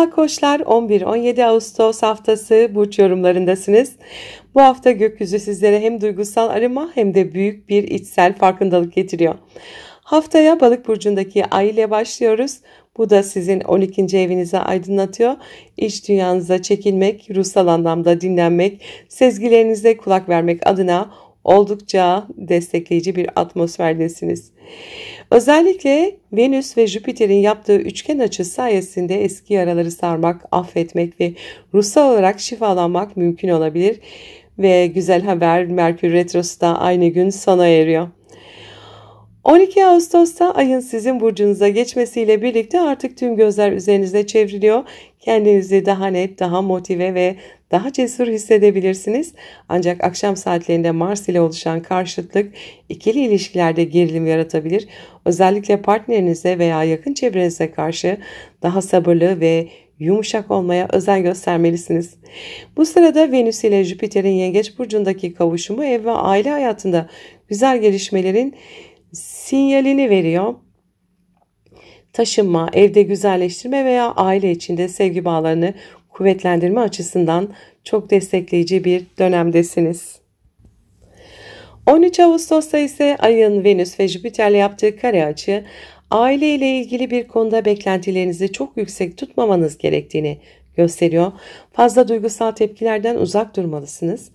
Merhaba koçlar, 11-17 Ağustos haftası burç yorumlarındasınız. Bu hafta gökyüzü sizlere hem duygusal arınma hem de büyük bir içsel farkındalık getiriyor. Haftaya Balık burcundaki ay ile başlıyoruz. Bu da sizin 12. evinizi aydınlatıyor. İç dünyanıza çekilmek, ruhsal anlamda dinlenmek, sezgilerinize kulak vermek adına oldukça destekleyici bir atmosferdesiniz. Özellikle Venüs ve Jüpiter'in yaptığı üçgen açı sayesinde eski yaraları sarmak, affetmek ve ruhsal olarak şifalanmak mümkün olabilir. Ve güzel haber, Merkür Retrosu da aynı gün sona eriyor. 12 Ağustos'ta ayın sizin burcunuza geçmesiyle birlikte artık tüm gözler üzerinize çevriliyor. Kendinizi daha net, daha motive ve daha cesur hissedebilirsiniz. Ancak akşam saatlerinde Mars ile oluşan karşıtlık ikili ilişkilerde gerilim yaratabilir. Özellikle partnerinize veya yakın çevrenize karşı daha sabırlı ve yumuşak olmaya özen göstermelisiniz. Bu sırada Venüs ile Jüpiter'in Yengeç burcundaki kavuşumu ev ve aile hayatında güzel gelişmelerin sinyalini veriyor. Taşınma, evde güzelleştirme veya aile içinde sevgi bağlarını kuvvetlendirme açısından çok destekleyici bir dönemdesiniz. 13 Ağustos'ta ise ayın Venüs ve Jüpiter'le yaptığı kare açı, aile ile ilgili bir konuda beklentilerinizi çok yüksek tutmamanız gerektiğini gösteriyor. Fazla duygusal tepkilerden uzak durmalısınız.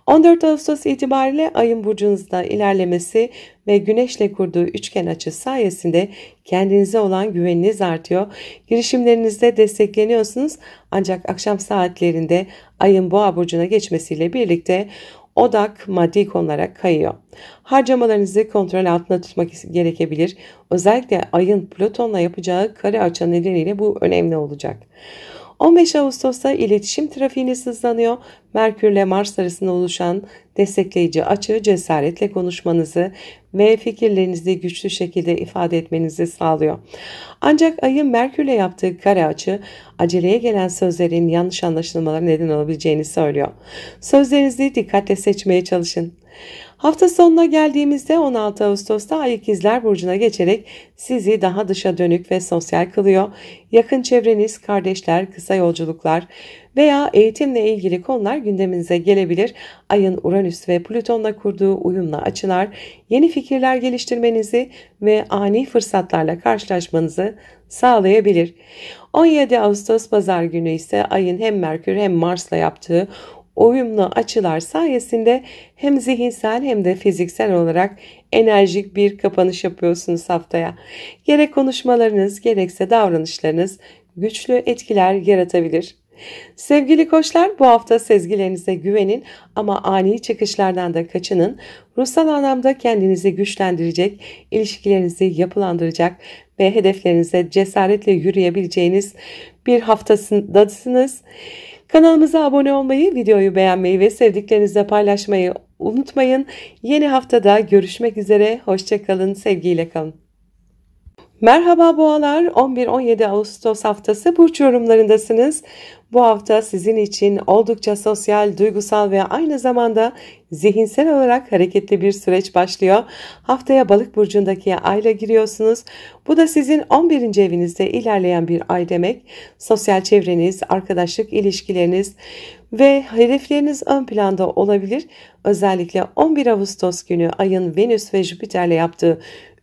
14 Ağustos itibariyle ayın burcunuzda ilerlemesi ve güneşle kurduğu üçgen açı sayesinde kendinize olan güveniniz artıyor. Girişimlerinizde destekleniyorsunuz. Ancak akşam saatlerinde ayın boğa burcuna geçmesiyle birlikte odak maddi konulara kayıyor. Harcamalarınızı kontrol altında tutmak gerekebilir. Özellikle ayın Plüton'la yapacağı kare açı nedeniyle bu önemli olacak. 15 Ağustos'ta iletişim trafiğiniz hızlanıyor. Merkür ile Mars arasında oluşan destekleyici açı cesaretle konuşmanızı ve fikirlerinizi güçlü şekilde ifade etmenizi sağlıyor. Ancak ayın Merkür ile yaptığı kare açı aceleye gelen sözlerin yanlış anlaşılmalara neden olabileceğini söylüyor. Sözlerinizi dikkatle seçmeye çalışın. Hafta sonuna geldiğimizde 16 Ağustos'ta Ay İkizler Burcu'na geçerek sizi daha dışa dönük ve sosyal kılıyor. Yakın çevreniz, kardeşler, kısa yolculuklar veya eğitimle ilgili konular gündeminize gelebilir. Ayın Uranüs ve Plüton'la kurduğu uyumlu açılar yeni fikirler geliştirmenizi ve ani fırsatlarla karşılaşmanızı sağlayabilir. 17 Ağustos Pazar günü ise ayın hem Merkür hem Mars'la yaptığı uyumlu açılar sayesinde hem zihinsel hem de fiziksel olarak enerjik bir kapanış yapıyorsunuz haftaya. Gerek konuşmalarınız gerekse davranışlarınız güçlü etkiler yaratabilir. Sevgili koçlar, bu hafta sezgilerinize güvenin ama ani çıkışlardan da kaçının. Ruhsal anlamda kendinizi güçlendirecek, ilişkilerinizi yapılandıracak ve hedeflerinize cesaretle yürüyebileceğiniz bir haftasındasınız. Kanalımıza abone olmayı, videoyu beğenmeyi ve sevdiklerinizle paylaşmayı unutmayın. Yeni haftada görüşmek üzere. Hoşça kalın, sevgiyle kalın. Merhaba boğalar, 11-17 Ağustos haftası burç yorumlarındasınız. Bu hafta sizin için oldukça sosyal, duygusal ve aynı zamanda zihinsel olarak hareketli bir süreç başlıyor. Haftaya Balık burcundaki ayla giriyorsunuz. Bu da sizin 11. evinizde ilerleyen bir ay demek. Sosyal çevreniz, arkadaşlık ilişkileriniz ve hedefleriniz ön planda olabilir. Özellikle 11 Ağustos günü ayın Venüs ve Jüpiter'le yaptığı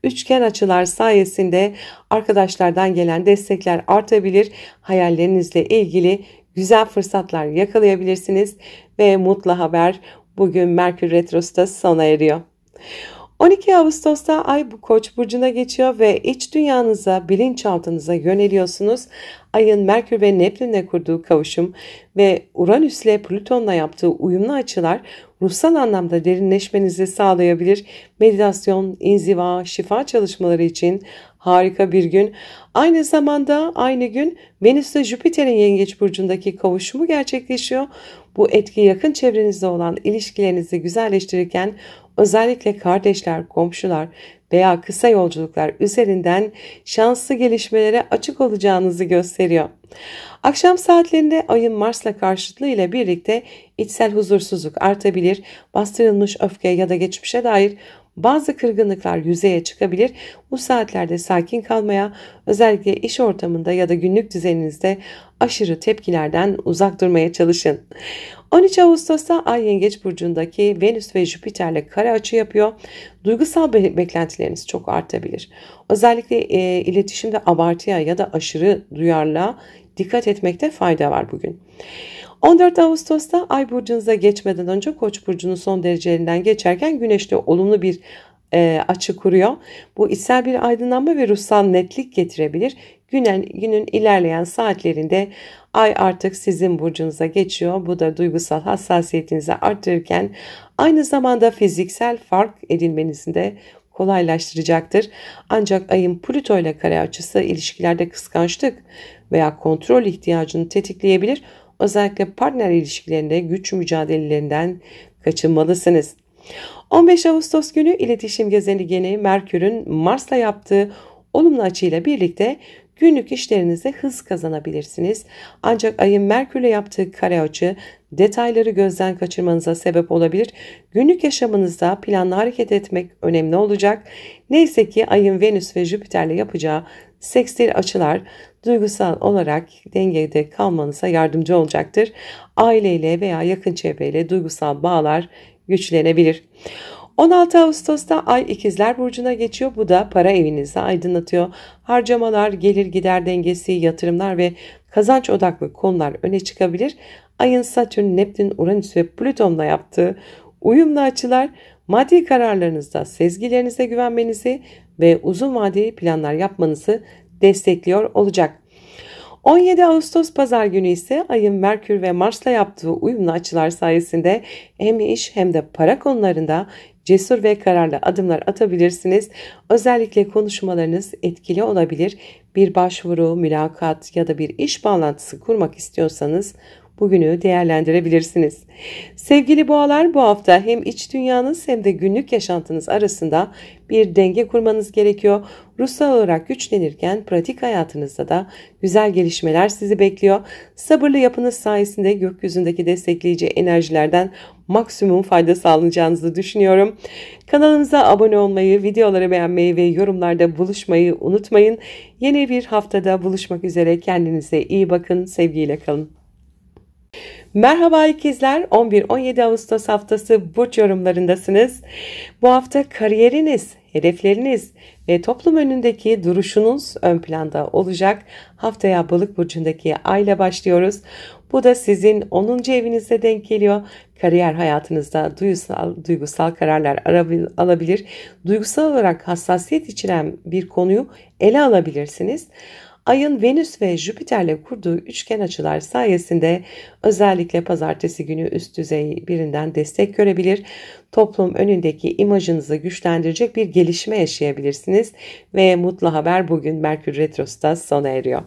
üçgen açılar sayesinde arkadaşlardan gelen destekler artabilir. Hayallerinizle ilgili güzel fırsatlar yakalayabilirsiniz ve mutlu haber, bugün Merkür Retrosu da sona eriyor. 12 Ağustos'ta Ay bu Koç burcuna geçiyor ve iç dünyanıza, bilinçaltınıza yöneliyorsunuz. Ayın Merkür ve Neptün'le kurduğu kavuşum ve Uranüs ile Plüton'la yaptığı uyumlu açılar ruhsal anlamda derinleşmenizi sağlayabilir. Meditasyon, inziva, şifa çalışmaları için harika bir gün. Aynı zamanda aynı gün Venüs ile Jüpiter'in Yengeç burcundaki kavuşumu gerçekleşiyor. Bu etki yakın çevrenizde olan ilişkilerinizi güzelleştirirken özellikle kardeşler, komşular veya kısa yolculuklar üzerinden şanslı gelişmelere açık olacağınızı gösteriyor. Akşam saatlerinde ayın Mars'la karşıtlığı ile birlikte içsel huzursuzluk artabilir. Bastırılmış öfke ya da geçmişe dair Bazı kırgınlıklar yüzeye çıkabilir. Bu saatlerde sakin kalmaya, özellikle iş ortamında ya da günlük düzeninizde aşırı tepkilerden uzak durmaya çalışın. 13 Ağustos'ta Ay Yengeç burcundaki Venüs ve Jüpiter'le kare açı yapıyor. Duygusal beklentileriniz çok artabilir. Özellikle iletişimde abartıya ya da aşırı duyarlılığa dikkat etmekte fayda var bugün. 14 Ağustos'ta Ay burcunuza geçmeden önce Koç burcunun son derecelerinden geçerken Güneş'te olumlu bir açı kuruyor. Bu içsel bir aydınlanma ve ruhsal netlik getirebilir. Günün ilerleyen saatlerinde Ay artık sizin burcunuza geçiyor. Bu da duygusal hassasiyetinizi arttırırken aynı zamanda fiziksel fark edinmenizi de kolaylaştıracaktır. Ancak Ay'ın Plüto ile kare açısı ilişkilerde kıskançlık veya kontrol ihtiyacını tetikleyebilir. Özellikle partner ilişkilerinde güç mücadelelerinden kaçınmalısınız. 15 Ağustos günü iletişim gezegeni Merkür'ün Mars'la yaptığı olumlu açıyla birlikte günlük işlerinizde hız kazanabilirsiniz. Ancak Ay'ın Merkür'le yaptığı kare açı detayları gözden kaçırmanıza sebep olabilir. Günlük yaşamınızda planlı hareket etmek önemli olacak. Neyse ki Ay'ın Venüs ve Jüpiter'le yapacağı sekstil açılar duygusal olarak dengede kalmanıza yardımcı olacaktır. Aileyle veya yakın çevreyle duygusal bağlar güçlenebilir. 16 Ağustos'ta Ay İkizler Burcu'na geçiyor. Bu da para evinizi aydınlatıyor. Harcamalar, gelir gider dengesi, yatırımlar ve kazanç odaklı konular öne çıkabilir. Ayın Satürn, Neptün, Uranüs ve Plüton'la yaptığı uyumlu açılar maddi kararlarınızda sezgilerinize güvenmenizi ve uzun vadeli planlar yapmanızı destekliyor olacak. 17 Ağustos Pazar günü ise Ay'ın Merkür ve Mars'la yaptığı uyumlu açılar sayesinde hem iş hem de para konularında cesur ve kararlı adımlar atabilirsiniz. Özellikle konuşmalarınız etkili olabilir. Bir başvuru, mülakat ya da bir iş bağlantısı kurmak istiyorsanız bugünü değerlendirebilirsiniz. Sevgili boğalar, bu hafta hem iç dünyanız hem de günlük yaşantınız arasında bir denge kurmanız gerekiyor. Ruhsal olarak güçlenirken pratik hayatınızda da güzel gelişmeler sizi bekliyor. Sabırlı yapınız sayesinde gökyüzündeki destekleyici enerjilerden maksimum fayda sağlayacağınızı düşünüyorum. Kanalımıza abone olmayı, videoları beğenmeyi ve yorumlarda buluşmayı unutmayın. Yeni bir haftada buluşmak üzere. Kendinize iyi bakın, sevgiyle kalın. Merhaba ikizler, 11-17 Ağustos haftası burç yorumlarındasınız. Bu hafta kariyeriniz, hedefleriniz ve toplum önündeki duruşunuz ön planda olacak. Haftaya Balık burcundaki Ay ile başlıyoruz. Bu da sizin 10. evinizde denk geliyor. Kariyer hayatınızda duygusal kararlar alabilir. Duygusal olarak hassasiyet içeren bir konuyu ele alabilirsiniz. Ayın Venüs ve Jüpiter'le kurduğu üçgen açılar sayesinde özellikle pazartesi günü üst düzey birinden destek görebilir. Toplum önündeki imajınızı güçlendirecek bir gelişme yaşayabilirsiniz ve mutlu haber bugün Merkür Retrosu'da sona eriyor.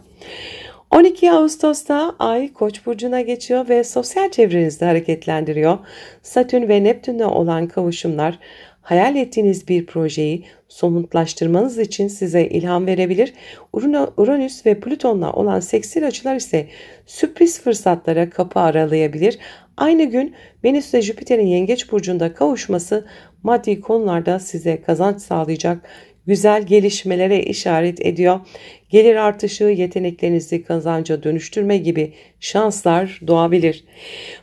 12 Ağustos'ta Ay Koç burcuna geçiyor ve sosyal çevrenizde hareketlendiriyor. Satürn ve Neptün'le olan kavuşumlar hayal ettiğiniz bir projeyi somutlaştırmanız için size ilham verebilir. Uranüs ve Plüton'la olan sekstil açılar ise sürpriz fırsatlara kapı aralayabilir. Aynı gün Venüs ve Jüpiter'in Yengeç burcunda kavuşması maddi konularda size kazanç sağlayacak güzel gelişmelere işaret ediyor. Gelir artışı, yeteneklerinizi kazanca dönüştürme gibi şanslar doğabilir.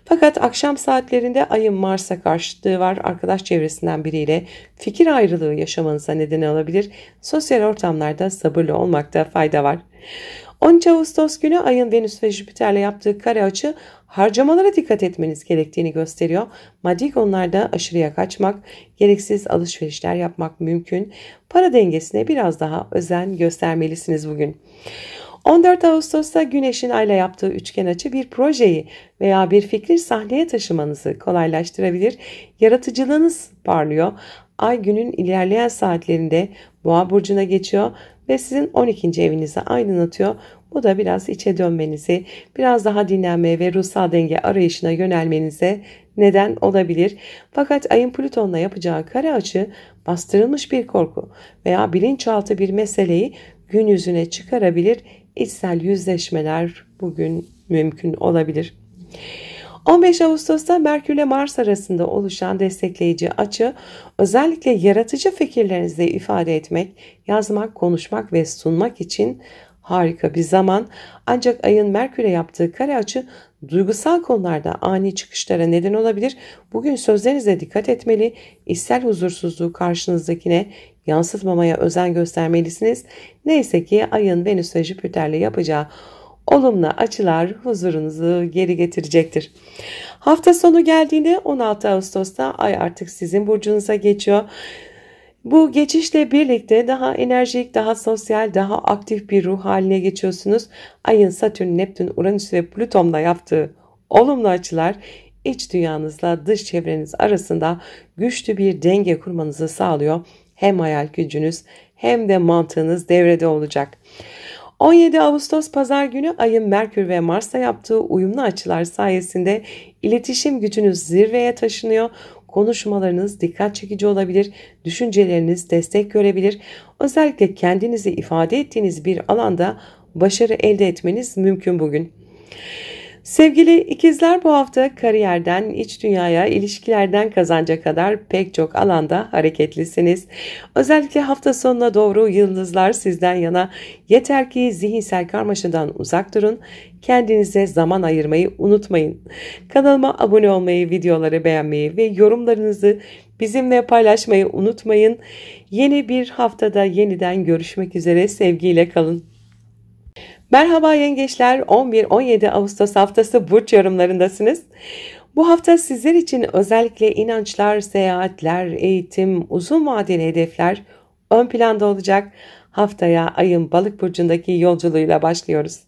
Fakat akşam saatlerinde Ay'ın Mars'a karşıtlığı var. Arkadaş çevresinden biriyle fikir ayrılığı yaşamanıza neden olabilir. Sosyal ortamlarda sabırlı olmakta fayda var. 13 Ağustos günü Ay'ın Venüs ve Jüpiter'le yaptığı kare açı harcamalara dikkat etmeniz gerektiğini gösteriyor. Maddi konularda aşırıya kaçmak, gereksiz alışverişler yapmak mümkün. Para dengesine biraz daha özen göstermelisiniz bugün. 14 Ağustos'ta Güneş'in Ay'la yaptığı üçgen açı bir projeyi veya bir fikri sahneye taşımanızı kolaylaştırabilir. Yaratıcılığınız parlıyor. Ay günün ilerleyen saatlerinde Boğa burcuna geçiyor ve sizin 12. evinizi aydınlatıyor. Bu da biraz içe dönmenizi, biraz daha dinlenmeye ve ruhsal denge arayışına yönelmenize neden olabilir. Fakat Ay'ın Plüton'la yapacağı kare açı bastırılmış bir korku veya bilinçaltı bir meseleyi gün yüzüne çıkarabilir. İçsel yüzleşmeler bugün mümkün olabilir. 15 Ağustos'ta Merkür ile Mars arasında oluşan destekleyici açı, özellikle yaratıcı fikirlerinizi ifade etmek, yazmak, konuşmak ve sunmak için harika bir zaman. Ancak ayın Merkür'e yaptığı kare açı duygusal konularda ani çıkışlara neden olabilir. Bugün sözlerinize dikkat etmeli, içsel huzursuzluğu karşınızdakine yansıtmamaya özen göstermelisiniz. Neyse ki ayın Venüs ve Jüpiter'le yapacağı olumlu açılar huzurunuzu geri getirecektir. Hafta sonu geldiğinde 16 Ağustos'ta ay artık sizin burcunuza geçiyor. Bu geçişle birlikte daha enerjik, daha sosyal, daha aktif bir ruh haline geçiyorsunuz. Ayın Satürn, Neptün, Uranüs ve Plüton'la yaptığı olumlu açılar iç dünyanızla dış çevreniz arasında güçlü bir denge kurmanızı sağlıyor. Hem hayal gücünüz hem de mantığınız devrede olacak. 17 Ağustos Pazar günü ayın Merkür ve Mars'ta yaptığı uyumlu açılar sayesinde iletişim gücünüz zirveye taşınıyor. Konuşmalarınız dikkat çekici olabilir, düşünceleriniz destek görebilir. Özellikle kendinizi ifade ettiğiniz bir alanda başarı elde etmeniz mümkün bugün. Sevgili ikizler, bu hafta kariyerden iç dünyaya, ilişkilerden kazanca kadar pek çok alanda hareketlisiniz. Özellikle hafta sonuna doğru yıldızlar sizden yana. Yeter ki zihinsel karmaşadan uzak durun. Kendinize zaman ayırmayı unutmayın. Kanalıma abone olmayı, videoları beğenmeyi ve yorumlarınızı bizimle paylaşmayı unutmayın. Yeni bir haftada yeniden görüşmek üzere, sevgiyle kalın. Merhaba yengeçler, 11-17 Ağustos haftası burç yorumlarındasınız. Bu hafta sizler için özellikle inançlar, seyahatler, eğitim, uzun vadeli hedefler ön planda olacak. Haftaya ayın Balık burcundaki yolculuğuyla başlıyoruz.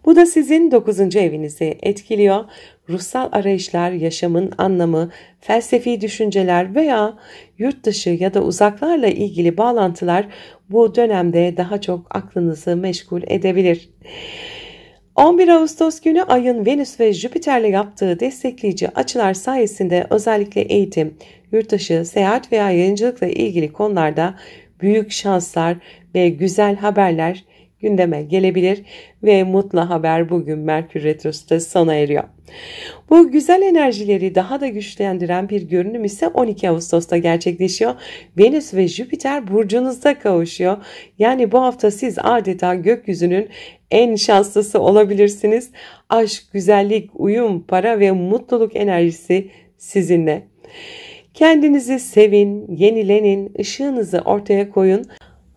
Bu da sizin 9. evinizi etkiliyor. Ruhsal arayışlar, yaşamın anlamı, felsefi düşünceler veya yurt dışı ya da uzaklarla ilgili bağlantılar bu dönemde daha çok aklınızı meşgul edebilir. 11 Ağustos günü ayın Venüs ve Jüpiter'le yaptığı destekleyici açılar sayesinde özellikle eğitim, yurt dışı, seyahat veya yayıncılıkla ilgili konularda büyük şanslar ve güzel haberler gündeme gelebilir ve mutlu haber bugün Merkür Retrosu'da sona eriyor. Bu güzel enerjileri daha da güçlendiren bir görünüm ise 12 Ağustos'ta gerçekleşiyor. Venüs ve Jüpiter burcunuzda kavuşuyor. Yani bu hafta siz adeta gökyüzünün en şanslısı olabilirsiniz. Aşk, güzellik, uyum, para ve mutluluk enerjisi sizinle. Kendinizi sevin, yenilenin, ışığınızı ortaya koyun.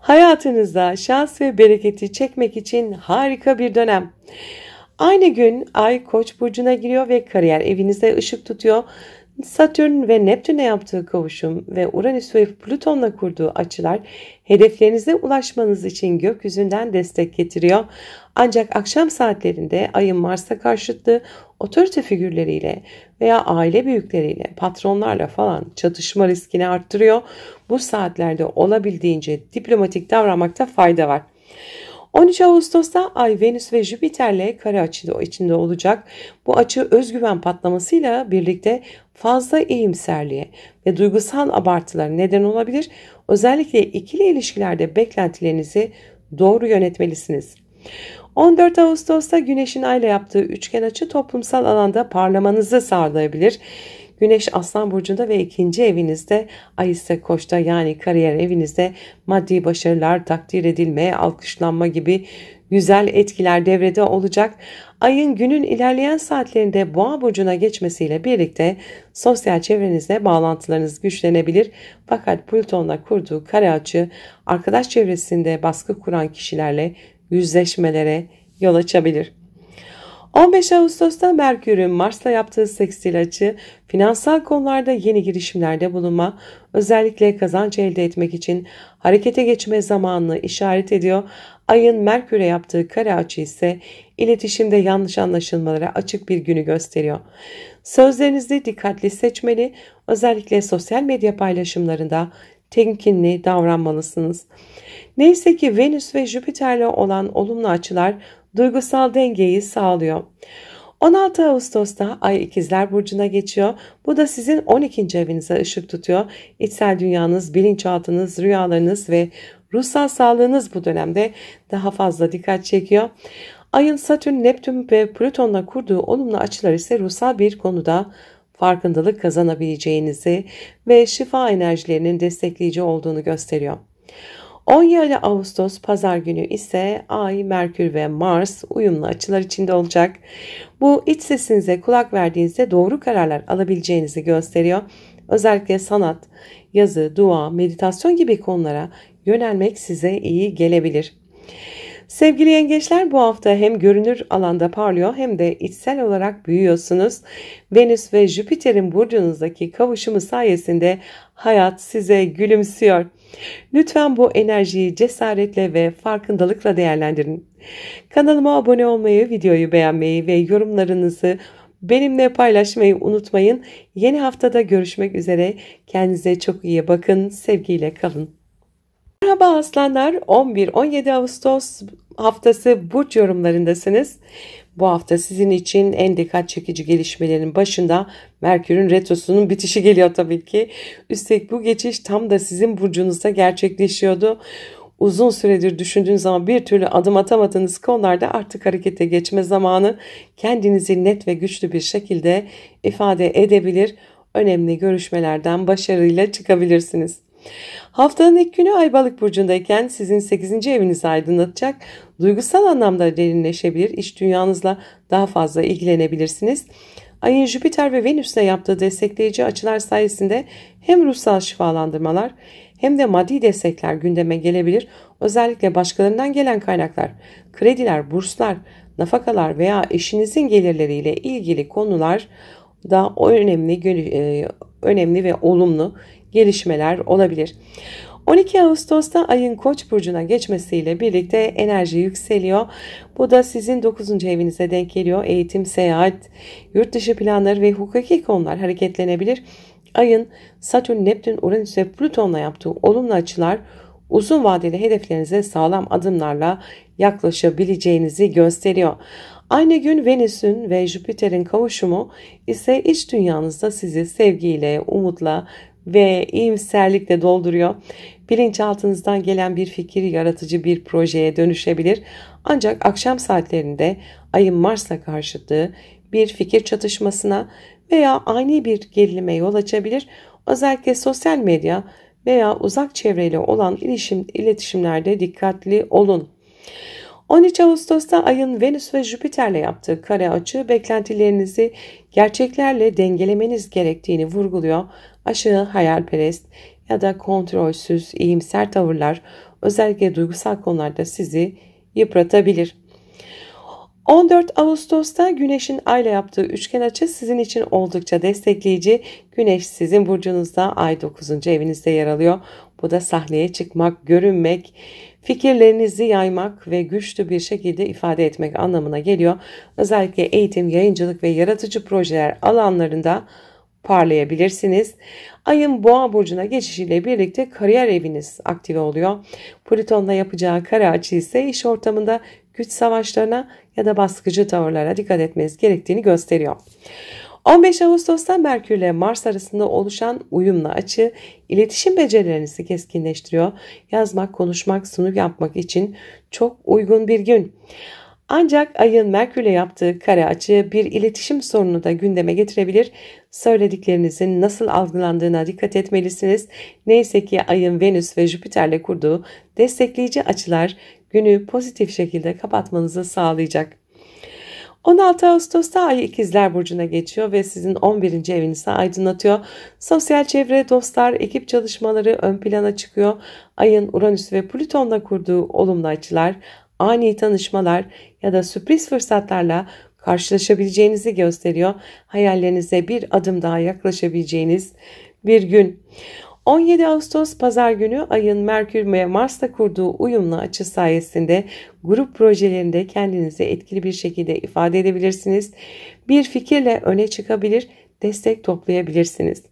Hayatınızda şans ve bereketi çekmek için harika bir dönem. Aynı gün Ay Koç burcuna giriyor ve kariyer evinizde ışık tutuyor. Satürn ve Neptün'e yaptığı kavuşum ve Uranüs ve Plüton'la kurduğu açılar hedeflerinize ulaşmanız için gökyüzünden destek getiriyor. Ancak akşam saatlerinde Ay'ın Mars'a karşıtlığı otorite figürleriyle veya aile büyükleriyle, patronlarla falan çatışma riskini arttırıyor. Bu saatlerde olabildiğince diplomatik davranmakta fayda var. 13 Ağustos'ta Ay, Venüs ve Jüpiter'le kare açı içinde olacak. Bu açı özgüven patlamasıyla birlikte fazla iyimserliğe ve duygusal abartılara neden olabilir. Özellikle ikili ilişkilerde beklentilerinizi doğru yönetmelisiniz. 14 Ağustos'ta Güneş'in Ay'la yaptığı üçgen açı toplumsal alanda parlamanızı sağlayabilir. Güneş Aslan burcunda ve 2. evinizde, Ay ise Koç'ta, yani kariyer evinizde maddi başarılar, takdir edilme, alkışlanma gibi güzel etkiler devrede olacak. Ayın günün ilerleyen saatlerinde Boğa burcuna geçmesiyle birlikte sosyal çevrenizle bağlantılarınız güçlenebilir. Fakat Plüton'la kurduğu kare açı arkadaş çevresinde baskı kuran kişilerle yüzleşmelere yol açabilir. 15 Ağustos'ta Merkür'ün Mars'la yaptığı sekstil açı finansal konularda yeni girişimlerde bulunma, özellikle kazanç elde etmek için harekete geçme zamanını işaret ediyor. Ayın Merkür'e yaptığı kare açı ise iletişimde yanlış anlaşılmalara açık bir günü gösteriyor. Sözlerinizi dikkatli seçmeli, özellikle sosyal medya paylaşımlarında temkinli davranmalısınız. Neyse ki Venüs ve Jüpiter'le olan olumlu açılar duygusal dengeyi sağlıyor. 16 Ağustos'ta Ay İkizler burcuna geçiyor. Bu da sizin 12. evinize ışık tutuyor. İçsel dünyanız, bilinçaltınız, rüyalarınız ve ruhsal sağlığınız bu dönemde daha fazla dikkat çekiyor. Ayın Satürn, Neptün ve Plüton'la kurduğu olumlu açılar ise ruhsal bir konuda farkındalık kazanabileceğinizi ve şifa enerjilerinin destekleyici olduğunu gösteriyor. 17 Ağustos Pazar günü ise Ay, Merkür ve Mars uyumlu açılar içinde olacak. Bu iç sesinize kulak verdiğinizde doğru kararlar alabileceğinizi gösteriyor. Özellikle sanat, yazı, dua, meditasyon gibi konulara yönelmek size iyi gelebilir. Sevgili yengeçler, bu hafta hem görünür alanda parlıyor hem de içsel olarak büyüyorsunuz. Venüs ve Jüpiter'in burcunuzdaki kavuşumu sayesinde hayat size gülümsüyor. Lütfen bu enerjiyi cesaretle ve farkındalıkla değerlendirin. Kanalıma abone olmayı, videoyu beğenmeyi ve yorumlarınızı benimle paylaşmayı unutmayın. Yeni haftada görüşmek üzere. Kendinize çok iyi bakın. Sevgiyle kalın. Merhaba aslanlar, 11-17 Ağustos haftası burç yorumlarındasınız. Bu hafta sizin için en dikkat çekici gelişmelerin başında Merkür'ün retrosunun bitişi geliyor tabii ki. Üstelik bu geçiş tam da sizin burcunuzda gerçekleşiyordu. Uzun süredir düşündüğünüz ama bir türlü adım atamadığınız konularda artık harekete geçme zamanı. Kendinizi net ve güçlü bir şekilde ifade edebilir, önemli görüşmelerden başarıyla çıkabilirsiniz. Haftanın ilk günü Ay Balık burcundayken sizin 8. evinizi aydınlatacak, duygusal anlamda derinleşebilir, iş dünyanızla daha fazla ilgilenebilirsiniz. Ayın Jüpiter ve Venüs'le yaptığı destekleyici açılar sayesinde hem ruhsal şifalandırmalar hem de maddi destekler gündeme gelebilir. Özellikle başkalarından gelen kaynaklar, krediler, burslar, nafakalar veya eşinizin gelirleriyle ilgili konular da önemli ve olumlu gelişmeler olabilir. 12 Ağustos'ta ayın Koç burcuna geçmesiyle birlikte enerji yükseliyor. Bu da sizin 9. evinize denk geliyor. Eğitim, seyahat, yurt dışı planları ve hukuki konular hareketlenebilir. Ayın Satürn, Neptün, Uranüs ve Plüton'la yaptığı olumlu açılar uzun vadeli hedeflerinize sağlam adımlarla yaklaşabileceğinizi gösteriyor. Aynı gün Venüs'ün ve Jüpiter'in kavuşumu ise iç dünyanızda sizi sevgiyle, umutla ve iyimserlikle dolduruyor. Bilinçaltınızdan gelen bir fikir yaratıcı bir projeye dönüşebilir. Ancak akşam saatlerinde ayın Mars'la karşıtlığı bir fikir çatışmasına veya ani bir gerilime yol açabilir. Özellikle sosyal medya veya uzak çevreyle olan iletişimlerde dikkatli olun. 13 Ağustos'ta ayın Venüs ve Jüpiter'le yaptığı kare açı beklentilerinizi gerçeklerle dengelemeniz gerektiğini vurguluyor. Aşırı hayalperest ya da kontrolsüz, iyimser tavırlar özellikle duygusal konularda sizi yıpratabilir. 14 Ağustos'ta Güneş'in Ay'la yaptığı üçgen açı sizin için oldukça destekleyici. Güneş sizin burcunuzda, Ay 9. evinizde yer alıyor. Bu da sahneye çıkmak, görünmek, fikirlerinizi yaymak ve güçlü bir şekilde ifade etmek anlamına geliyor. Özellikle eğitim, yayıncılık ve yaratıcı projeler alanlarında parlayabilirsiniz. Ayın Boğa burcuna geçişiyle birlikte kariyer eviniz aktive oluyor. Plüton'la yapacağı kare açı ise iş ortamında güç savaşlarına ya da baskıcı tavırlara dikkat etmeniz gerektiğini gösteriyor. 15 Ağustos'ta Merkür ile Mars arasında oluşan uyumlu açı iletişim becerilerinizi keskinleştiriyor. Yazmak, konuşmak, sunum yapmak için çok uygun bir gün. Ancak ayın Merkür ile yaptığı kare açı bir iletişim sorununu da gündeme getirebilir. Söylediklerinizin nasıl algılandığına dikkat etmelisiniz. Neyse ki ayın Venüs ve Jüpiter'le kurduğu destekleyici açılar günü pozitif şekilde kapatmanızı sağlayacak. 16 Ağustos'ta Ay İkizler Burcu'na geçiyor ve sizin 11. evinizi aydınlatıyor. Sosyal çevre, dostlar, ekip çalışmaları ön plana çıkıyor. Ayın Uranüs ve Plüton'la kurduğu olumlu açılar, ani tanışmalar ya da sürpriz fırsatlarla karşılaşabileceğinizi gösteriyor. Hayallerinize bir adım daha yaklaşabileceğiniz bir gün. 17 Ağustos Pazar günü ayın Merkür ve Mars'ta kurduğu uyumlu açı sayesinde grup projelerinde kendinizi etkili bir şekilde ifade edebilirsiniz. Bir fikirle öne çıkabilir, destek toplayabilirsiniz.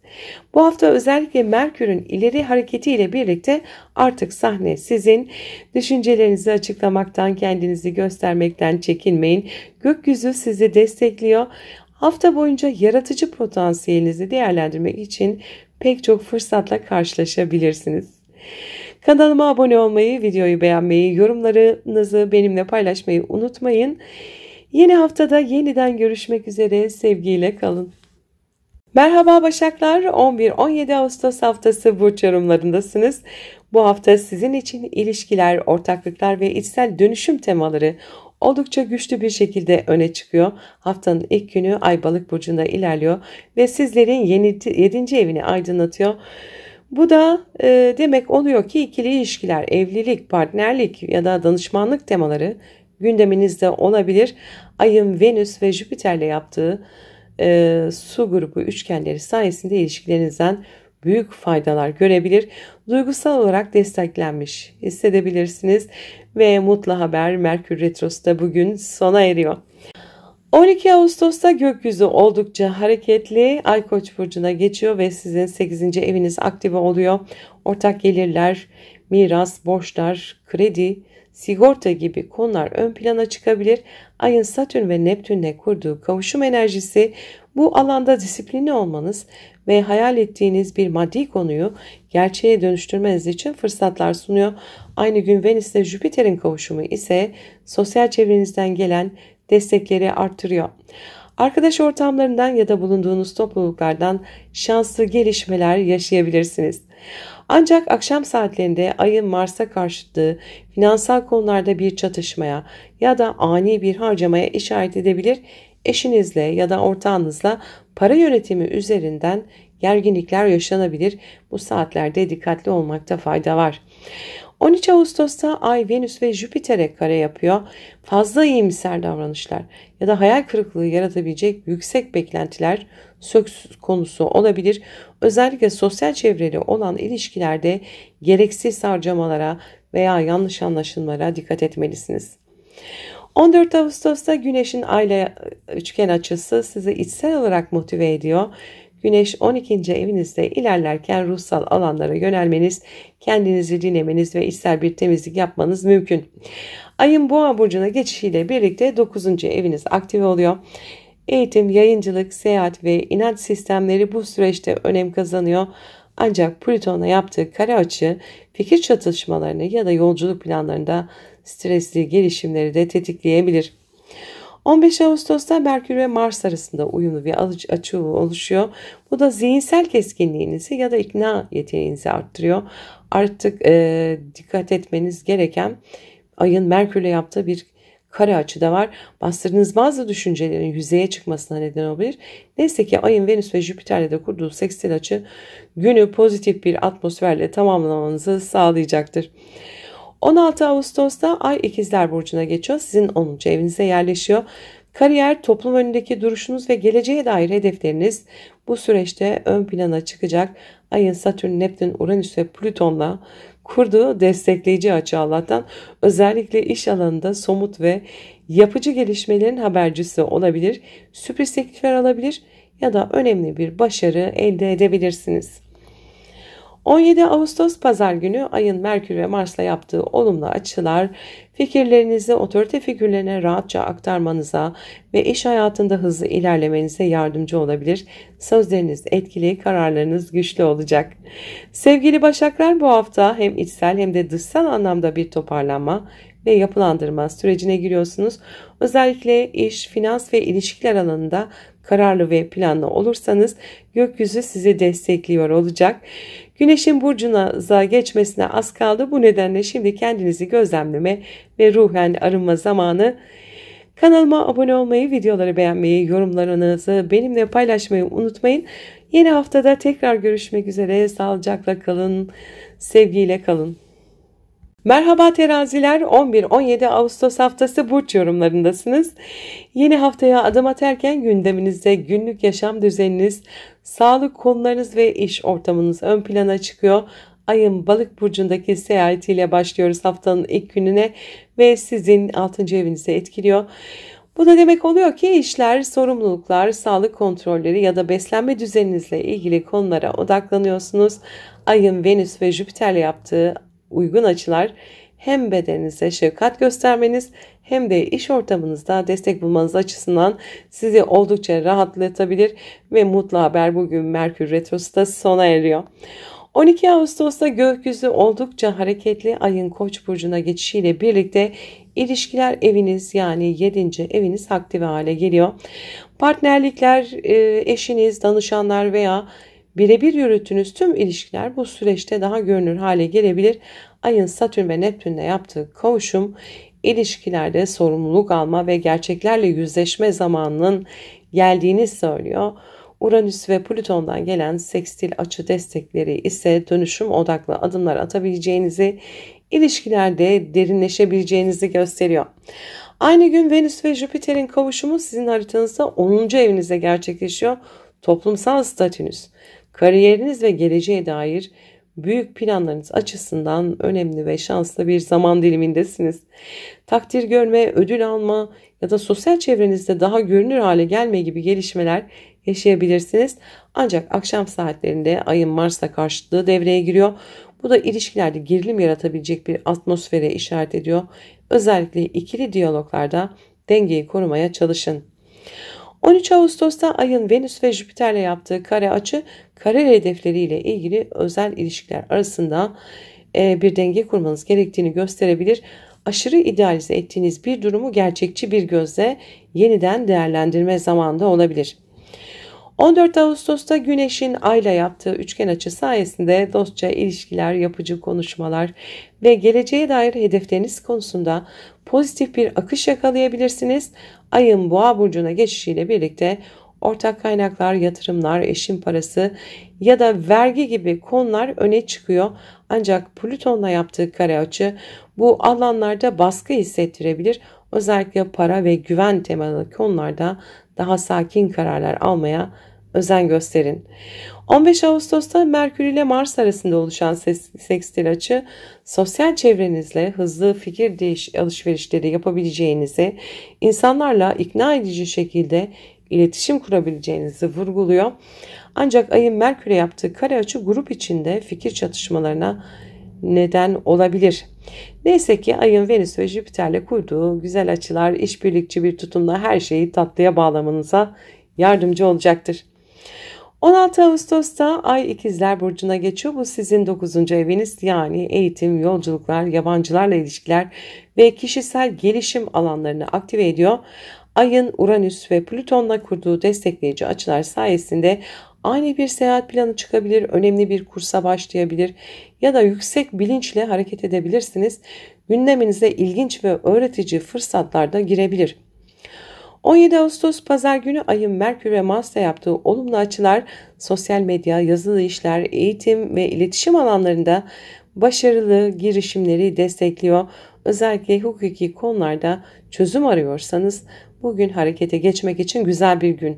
Bu hafta özellikle Merkür'ün ileri hareketiyle birlikte artık sahne sizin. Düşüncelerinizi açıklamaktan, kendinizi göstermekten çekinmeyin. Gökyüzü sizi destekliyor. Hafta boyunca yaratıcı potansiyelinizi değerlendirmek için pek çok fırsatla karşılaşabilirsiniz. Kanalıma abone olmayı, videoyu beğenmeyi, yorumlarınızı benimle paylaşmayı unutmayın. Yeni haftada yeniden görüşmek üzere. Sevgiyle kalın. Merhaba Başaklar, 11-17 Ağustos haftası burç yorumlarındasınız. Bu hafta sizin için ilişkiler, ortaklıklar ve içsel dönüşüm temaları oldukça güçlü bir şekilde öne çıkıyor. Haftanın ilk günü Ay Balık burcunda ilerliyor ve sizlerin 7. evini aydınlatıyor. Bu da demek oluyor ki ikili ilişkiler, evlilik, partnerlik ya da danışmanlık temaları gündeminizde olabilir. Ayın Venüs ve Jüpiter'le yaptığı su grubu üçgenleri sayesinde ilişkilerinizden büyük faydalar görebilir. Duygusal olarak desteklenmiş hissedebilirsiniz ve mutlu haber, Merkür Retrosu da bugün sona eriyor. 12 Ağustos'ta gökyüzü oldukça hareketli. Ay Koç burcuna geçiyor ve sizin 8. eviniz aktive oluyor. Ortak gelirler, miras, borçlar, kredi, sigorta gibi konular ön plana çıkabilir. Ayın Satürn ve Neptün'le kurduğu kavuşum enerjisi bu alanda disiplinli olmanız ve hayal ettiğiniz bir maddi konuyu gerçeğe dönüştürmeniz için fırsatlar sunuyor. Aynı gün Venüs ile Jüpiter'in kavuşumu ise sosyal çevrenizden gelen destekleri artırıyor. Arkadaş ortamlarından ya da bulunduğunuz topluluklardan şanslı gelişmeler yaşayabilirsiniz. Ancak akşam saatlerinde Ay'ın Mars'a karşıtlığı finansal konularda bir çatışmaya ya da ani bir harcamaya işaret edebilir. Eşinizle ya da ortağınızla para yönetimi üzerinden gerginlikler yaşanabilir. Bu saatlerde dikkatli olmakta fayda var. 13 Ağustos'ta Ay, Venüs ve Jüpiter'e kare yapıyor. Fazla iyimser davranışlar ya da hayal kırıklığı yaratabilecek yüksek beklentiler söz konusu olabilir. Özellikle sosyal çevreli olan ilişkilerde gereksiz harcamalara veya yanlış anlaşılmalara dikkat etmelisiniz. 14 Ağustos'ta Güneş'in Ay'la üçgen açısı sizi içsel olarak motive ediyor. Güneş 12. evinizde ilerlerken ruhsal alanlara yönelmeniz, kendinizi dinlemeniz ve içsel bir temizlik yapmanız mümkün. Ayın Boğa burcuna geçişiyle birlikte 9. eviniz aktive oluyor. Eğitim, yayıncılık, seyahat ve inanç sistemleri bu süreçte önem kazanıyor. Ancak Plüton'a yaptığı kare açı fikir çatışmalarını ya da yolculuk planlarında stresli gelişimleri de tetikleyebilir. 15 Ağustos'ta Merkür ve Mars arasında uyumlu bir açı oluşuyor. Bu da zihinsel keskinliğinizi ya da ikna yeteneğinizi arttırıyor. Artık dikkat etmeniz gereken Ayın Merkür'le yaptığı bir kare açı da var. Bastırdığınız bazı düşüncelerin yüzeye çıkmasına neden olabilir. Neyse ki Ayın Venüs ve Jüpiter'le de kurduğu sekstil açı günü pozitif bir atmosferle tamamlamanızı sağlayacaktır. 16 Ağustos'ta Ay İkizler Burcu'na geçiyor. Sizin 10. evinize yerleşiyor. Kariyer, toplum önündeki duruşunuz ve geleceğe dair hedefleriniz bu süreçte ön plana çıkacak. Ayın Satürn, Neptün, Uranüs ve Plüton'la kurduğu destekleyici açı Allah'tan özellikle iş alanında somut ve yapıcı gelişmelerin habercisi olabilir. Sürpriz teklifler alabilir ya da önemli bir başarı elde edebilirsiniz. 17 Ağustos Pazar günü Ayın Merkür ve Mars'la yaptığı olumlu açılar fikirlerinizi otorite figürlerine rahatça aktarmanıza ve iş hayatında hızlı ilerlemenize yardımcı olabilir. Sözleriniz etkili, kararlarınız güçlü olacak. Sevgili Başaklar, bu hafta hem içsel hem de dışsal anlamda bir toparlanma ve yapılandırma sürecine giriyorsunuz. Özellikle iş, finans ve ilişkiler alanında kararlı ve planlı olursanız gökyüzü sizi destekliyor olacak. Güneşin burcunuza geçmesine az kaldı. Bu nedenle şimdi kendinizi gözlemleme ve ruhen arınma zamanı. Kanalıma abone olmayı, videoları beğenmeyi, yorumlarınızı benimle paylaşmayı unutmayın. Yeni haftada tekrar görüşmek üzere. Sağlıcakla kalın, sevgiyle kalın. Merhaba teraziler, 11-17 Ağustos haftası burç yorumlarındasınız. Yeni haftaya adım atarken gündeminizde günlük yaşam düzeniniz, sağlık konularınız ve iş ortamınız ön plana çıkıyor. Ayın Balık burcundaki seyahatiyle başlıyoruz haftanın ilk gününe ve sizin 6. evinizi etkiliyor. Bu da demek oluyor ki işler, sorumluluklar, sağlık kontrolleri ya da beslenme düzeninizle ilgili konulara odaklanıyorsunuz. Ayın Venüs ve Jüpiter'le yaptığı uygun açılar hem bedeninize şefkat göstermeniz hem de iş ortamınızda destek bulmanız açısından sizi oldukça rahatlatabilir ve mutlu haber, bugün Merkür Retrosu da sona eriyor. 12 Ağustos'ta gökyüzü oldukça hareketli, ayın Koç burcuna geçişiyle birlikte ilişkiler eviniz yani 7. eviniz aktive hale geliyor. Partnerlikler, eşiniz, danışanlar veya birebir yürüttüğünüz tüm ilişkiler bu süreçte daha görünür hale gelebilir. Ayın Satürn ve Neptün'le yaptığı kavuşum ilişkilerde sorumluluk alma ve gerçeklerle yüzleşme zamanının geldiğini söylüyor. Uranüs ve Plüton'dan gelen sekstil açı destekleri ise dönüşüm odaklı adımlar atabileceğinizi, ilişkilerde derinleşebileceğinizi gösteriyor. Aynı gün Venüs ve Jüpiter'in kavuşumu sizin haritanızda 10. evinizde gerçekleşiyor. Toplumsal statünüz, kariyeriniz ve geleceğe dair büyük planlarınız açısından önemli ve şanslı bir zaman dilimindesiniz. Takdir görme, ödül alma ya da sosyal çevrenizde daha görünür hale gelme gibi gelişmeler yaşayabilirsiniz. Ancak akşam saatlerinde ayın Mars'la karşıtlığı devreye giriyor. Bu da ilişkilerde gerilim yaratabilecek bir atmosfere işaret ediyor. Özellikle ikili diyaloglarda dengeyi korumaya çalışın. 13 Ağustos'ta ayın Venüs ve Jüpiter'le yaptığı kare açı, kariyer hedefleriyle ilgili özel ilişkiler arasında bir denge kurmanız gerektiğini gösterebilir. Aşırı idealize ettiğiniz bir durumu gerçekçi bir gözle yeniden değerlendirme zamanında olabilir. 14 Ağustos'ta Güneş'in Ay'la yaptığı üçgen açı sayesinde dostça ilişkiler, yapıcı konuşmalar ve geleceğe dair hedefleriniz konusunda pozitif bir akış yakalayabilirsiniz. Ayın Boğa burcuna geçişiyle birlikte ortak kaynaklar, yatırımlar, eşin parası ya da vergi gibi konular öne çıkıyor. Ancak Plüton'la yaptığı kare açı bu alanlarda baskı hissettirebilir. Özellikle para ve güven temalı konularda daha sakin kararlar almaya özen gösterin. 15 Ağustos'ta Merkür ile Mars arasında oluşan sekstil açı, sosyal çevrenizle hızlı fikir alışverişleri yapabileceğinizi, insanlarla ikna edici şekilde iletişim kurabileceğinizi vurguluyor. Ancak ayın Merkür'e yaptığı kare açı grup içinde fikir çatışmalarına neden olabilir. Neyse ki ayın Venüs ve Jüpiter'le kurduğu güzel açılar işbirlikçi bir tutumla her şeyi tatlıya bağlamanıza yardımcı olacaktır. 16 Ağustos'ta Ay İkizler Burcu'na geçiyor. Bu sizin 9. eviniz, yani eğitim, yolculuklar, yabancılarla ilişkiler ve kişisel gelişim alanlarını aktive ediyor. Ayın Uranüs ve Plüton'la kurduğu destekleyici açılar sayesinde ani bir seyahat planı çıkabilir, önemli bir kursa başlayabilir ya da yüksek bilinçle hareket edebilirsiniz. Gündeminize ilginç ve öğretici fırsatlar da girebilir. 17 Ağustos Pazar günü ayın Merkür ve Mars'la yaptığı olumlu açılar sosyal medya, yazılı işler, eğitim ve iletişim alanlarında başarılı girişimleri destekliyor. Özellikle hukuki konularda çözüm arıyorsanız bugün harekete geçmek için güzel bir gün.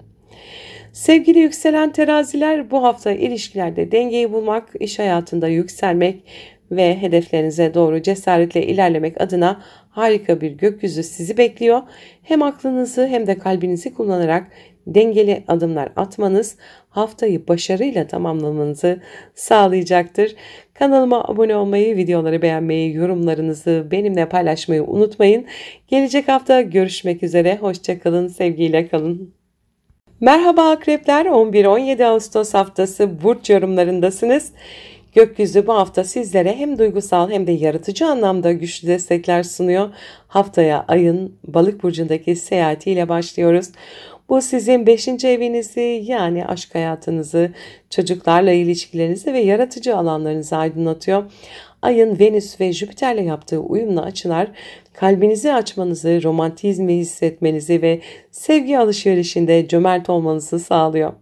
Sevgili yükselen teraziler, bu hafta ilişkilerde dengeyi bulmak, iş hayatında yükselmek ve hedeflerinize doğru cesaretle ilerlemek adına harika bir gökyüzü sizi bekliyor. Hem aklınızı hem de kalbinizi kullanarak dengeli adımlar atmanız haftayı başarıyla tamamlamanızı sağlayacaktır. Kanalıma abone olmayı, videoları beğenmeyi, yorumlarınızı benimle paylaşmayı unutmayın. Gelecek hafta görüşmek üzere. Hoşça kalın, sevgiyle kalın. Merhaba akrepler, 11-17 Ağustos haftası burç yorumlarındasınız. Gökyüzü bu hafta sizlere hem duygusal hem de yaratıcı anlamda güçlü destekler sunuyor. Haftaya ayın Balık burcundaki seyahatiyle başlıyoruz. Bu sizin 5. evinizi, yani aşk hayatınızı, çocuklarla ilişkilerinizi ve yaratıcı alanlarınızı aydınlatıyor. Ayın Venüs ve Jüpiter'le yaptığı uyumlu açılar kalbinizi açmanızı, romantizmi hissetmenizi ve sevgi alışverişinde cömert olmanızı sağlıyor.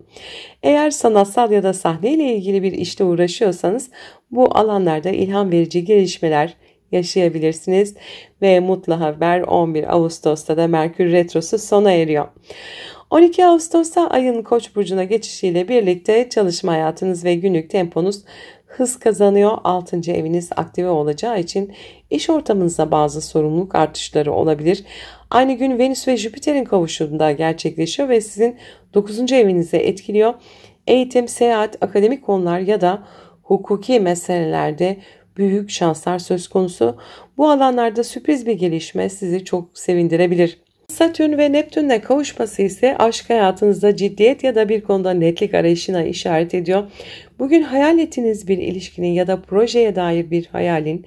Eğer sanatsal ya da sahneyle ilgili bir işte uğraşıyorsanız bu alanlarda ilham verici gelişmeler yaşayabilirsiniz. Ve mutlu haber, 11 Ağustos'ta da Merkür Retrosu sona eriyor. 12 Ağustos'ta ayın Koç burcuna geçişiyle birlikte çalışma hayatınız ve günlük temponuz hız kazanıyor. 6. eviniz aktive olacağı için iş ortamınızda bazı sorumluluk artışları olabilir. Aynı gün Venüs ve Jüpiter'in kavuşumunda gerçekleşiyor ve sizin 9. evinizi etkiliyor. Eğitim, seyahat, akademik konular ya da hukuki meselelerde büyük şanslar söz konusu. Bu alanlarda sürpriz bir gelişme sizi çok sevindirebilir. Satürn ve Neptün'le kavuşması ise aşk hayatınızda ciddiyet ya da bir konuda netlik arayışına işaret ediyor. Bugün hayal ettiğiniz bir ilişkinin ya da projeye dair bir hayalin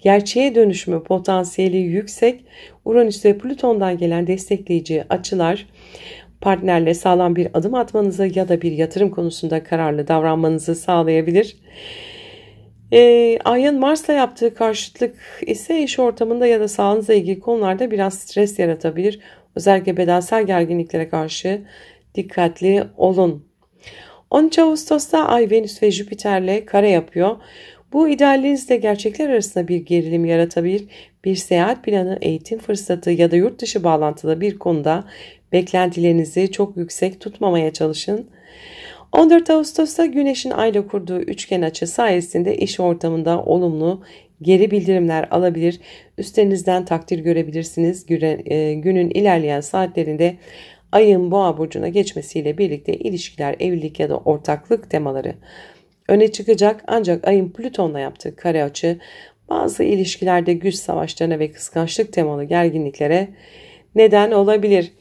gerçeğe dönüşümü potansiyeli yüksek. Uranüs ve Plüton'dan gelen destekleyici açılar partnerle sağlam bir adım atmanızı ya da bir yatırım konusunda kararlı davranmanızı sağlayabilir. Ayın Mars'la yaptığı karşıtlık ise iş ortamında ya da sağlığınızla ilgili konularda biraz stres yaratabilir. Özellikle bedensel gerginliklere karşı dikkatli olun. 13 Ağustos'ta Ay, Venüs ve Jüpiter'le kare yapıyor. Bu ideallerinizle gerçekler arasında bir gerilim yaratabilir. Bir seyahat planı, eğitim fırsatı ya da yurt dışı bağlantılı bir konuda beklentilerinizi çok yüksek tutmamaya çalışın. 14 Ağustos'ta Güneş'in Ay'la kurduğu üçgen açı sayesinde iş ortamında olumlu geri bildirimler alabilir. Üstlerinizden takdir görebilirsiniz. Günün ilerleyen saatlerinde Ay'ın Boğa burcuna geçmesiyle birlikte ilişkiler, evlilik ya da ortaklık temaları öne çıkacak. Ancak Ay'ın Plüton'la yaptığı kare açı bazı ilişkilerde güç savaşlarına ve kıskançlık temalı gerginliklere neden olabilir.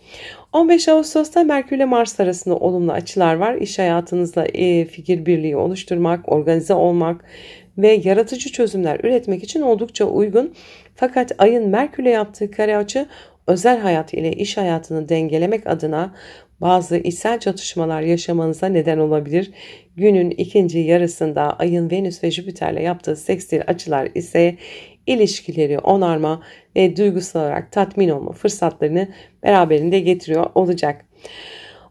15 Ağustos'ta Merkür ile Mars arasında olumlu açılar var. İş hayatınızla fikir birliği oluşturmak, organize olmak ve yaratıcı çözümler üretmek için oldukça uygun. Fakat Ay'ın Merkür ile yaptığı kare açı özel hayat ile iş hayatını dengelemek adına bazı içsel çatışmalar yaşamanıza neden olabilir. Günün ikinci yarısında Ay'ın Venüs ve Jüpiter'le yaptığı sekstil açılar ise ilişkileri onarma ve duygusal olarak tatmin olma fırsatlarını beraberinde getiriyor olacak.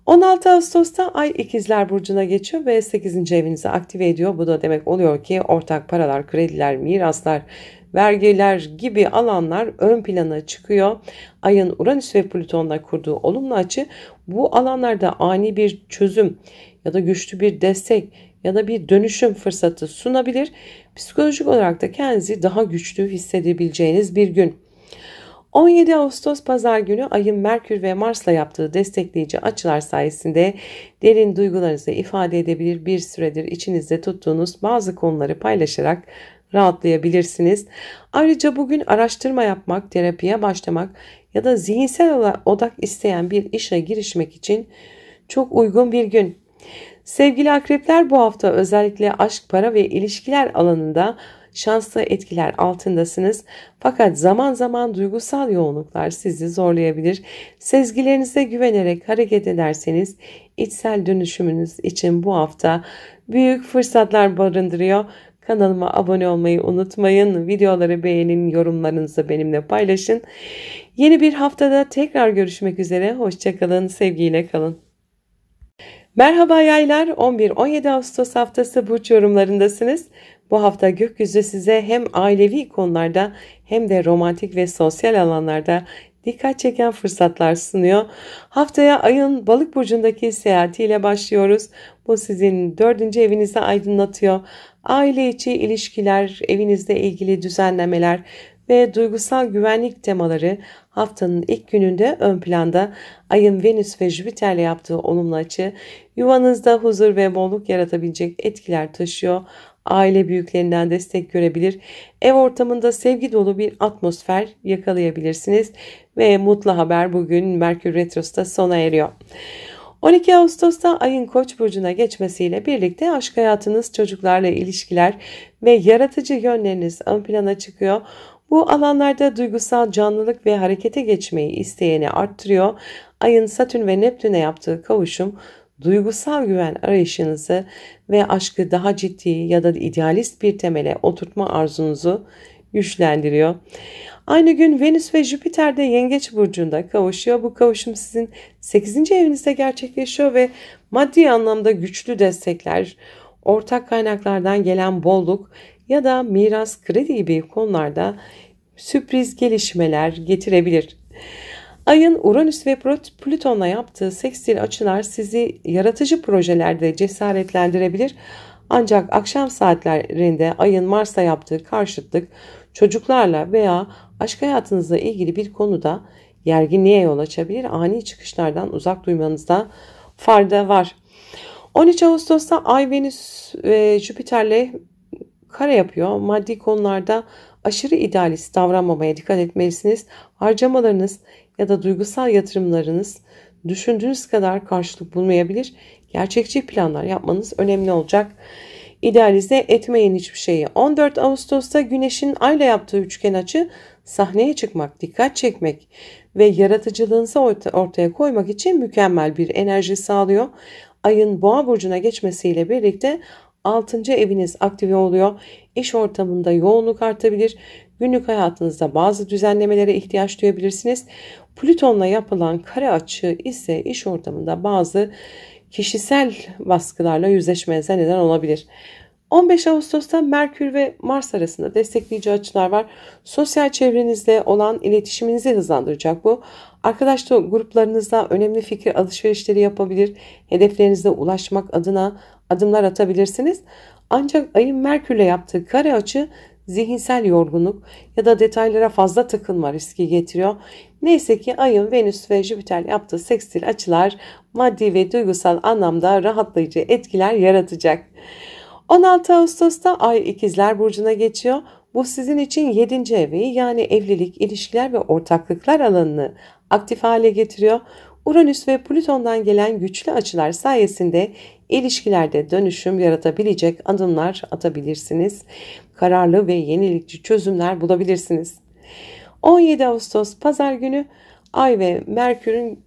16 Ağustos'ta Ay İkizler Burcu'na geçiyor ve 8. evinizi aktive ediyor. Bu da demek oluyor ki ortak paralar, krediler, miraslar, vergiler gibi alanlar ön plana çıkıyor. Ayın Uranüs ve Plüton'la kurduğu olumlu açı bu alanlarda ani bir çözüm ya da güçlü bir destek ya da bir dönüşüm fırsatı sunabilir. Psikolojik olarak da kendinizi daha güçlü hissedebileceğiniz bir gün. 17 Ağustos Pazar günü Ay'ın Merkür ve Mars'la yaptığı destekleyici açılar sayesinde derin duygularınızı ifade edebilir, bir süredir içinizde tuttuğunuz bazı konuları paylaşarak rahatlayabilirsiniz. Ayrıca bugün araştırma yapmak, terapiye başlamak ya da zihinsel odak isteyen bir işe girişmek için çok uygun bir gün. Sevgili akrepler, bu hafta özellikle aşk, para ve ilişkiler alanında şanslı etkiler altındasınız. Fakat zaman zaman duygusal yoğunluklar sizi zorlayabilir. Sezgilerinize güvenerek hareket ederseniz içsel dönüşümünüz için bu hafta büyük fırsatlar barındırıyor. Kanalıma abone olmayı unutmayın. Videoları beğenin, yorumlarınızı benimle paylaşın. Yeni bir haftada tekrar görüşmek üzere. Hoşça kalın, sevgiyle kalın. Merhaba yaylar, 11-17 Ağustos haftası burç yorumlarındasınız. Bu hafta gökyüzü size hem ailevi konularda hem de romantik ve sosyal alanlarda dikkat çeken fırsatlar sunuyor. Haftaya Ay'ın Balık burcundaki seyahatiyle başlıyoruz. Bu sizin 4. evinizi aydınlatıyor. Aile içi ilişkiler, evinizle ilgili düzenlemeler ve duygusal güvenlik temaları haftanın ilk gününde ön planda. Ayın Venüs ve Jüpiter'le yaptığı olumlu açı yuvanızda huzur ve bolluk yaratabilecek etkiler taşıyor. Aile büyüklerinden destek görebilir. Ev ortamında sevgi dolu bir atmosfer yakalayabilirsiniz. Ve mutlu haber, bugün Merkür Retrosu'da sona eriyor. 12 Ağustos'ta Ay'ın Koç burcuna geçmesiyle birlikte aşk hayatınız, çocuklarla ilişkiler ve yaratıcı yönleriniz ön plana çıkıyor. Bu alanlarda duygusal canlılık ve harekete geçmeyi isteyeni arttırıyor. Ayın Satürn ve Neptün'e yaptığı kavuşum duygusal güven arayışınızı ve aşkı daha ciddi ya da idealist bir temele oturtma arzunuzu güçlendiriyor. Aynı gün Venüs ve Jüpiter de Yengeç burcunda kavuşuyor. Bu kavuşum sizin 8. evinizde gerçekleşiyor ve maddi anlamda güçlü destekler, ortak kaynaklardan gelen bolluk ya da miras, kredi gibi konularda sürpriz gelişmeler getirebilir. Ayın Uranüs ve Plüton'la yaptığı sekstil açılar sizi yaratıcı projelerde cesaretlendirebilir. Ancak akşam saatlerinde Ayın Mars'la yaptığı karşıtlık çocuklarla veya aşk hayatınızla ilgili bir konuda gerginliğe yol açabilir. Ani çıkışlardan uzak durmanızda fayda var. 13 Ağustos'ta Ay, Venüs ve Jüpiter'le kare yapıyor. Maddi konularda aşırı idealist davranmamaya dikkat etmelisiniz. Harcamalarınız ya da duygusal yatırımlarınız düşündüğünüz kadar karşılık bulmayabilir. Gerçekçi planlar yapmanız önemli olacak. İdealize etmeyin hiçbir şeyi. 14 Ağustos'ta Güneş'in Ay'la yaptığı üçgen açı sahneye çıkmak, dikkat çekmek ve yaratıcılığınızı ortaya koymak için mükemmel bir enerji sağlıyor. Ayın Boğa burcuna geçmesiyle birlikte 6. eviniz aktive oluyor. İş ortamında yoğunluk artabilir. Günlük hayatınızda bazı düzenlemelere ihtiyaç duyabilirsiniz. Plüton'la yapılan kare açı ise iş ortamında bazı kişisel baskılarla yüzleşmenize neden olabilir. 15 Ağustos'ta Merkür ve Mars arasında destekleyici açılar var. Sosyal çevrenizle olan iletişiminizi hızlandıracak bu. Arkadaşlar gruplarınızda önemli fikir alışverişleri yapabilir. Hedeflerinize ulaşmak adına adımlar atabilirsiniz. Ancak ayın Merkür'le yaptığı kare açı zihinsel yorgunluk ya da detaylara fazla takılma riski getiriyor. Neyse ki ayın Venüs ve Jüpiter yaptığı sekstil açılar maddi ve duygusal anlamda rahatlayıcı etkiler yaratacak. 16 Ağustos'ta Ay İkizler Burcu'na geçiyor. Bu sizin için 7. evi yani evlilik, ilişkiler ve ortaklıklar alanını aktif hale getiriyor. Uranüs ve Plüton'dan gelen güçlü açılar sayesinde ilişkilerde dönüşüm yaratabilecek adımlar atabilirsiniz. Kararlı ve yenilikçi çözümler bulabilirsiniz. 17 Ağustos Pazar günü Ay ve Merkür'ün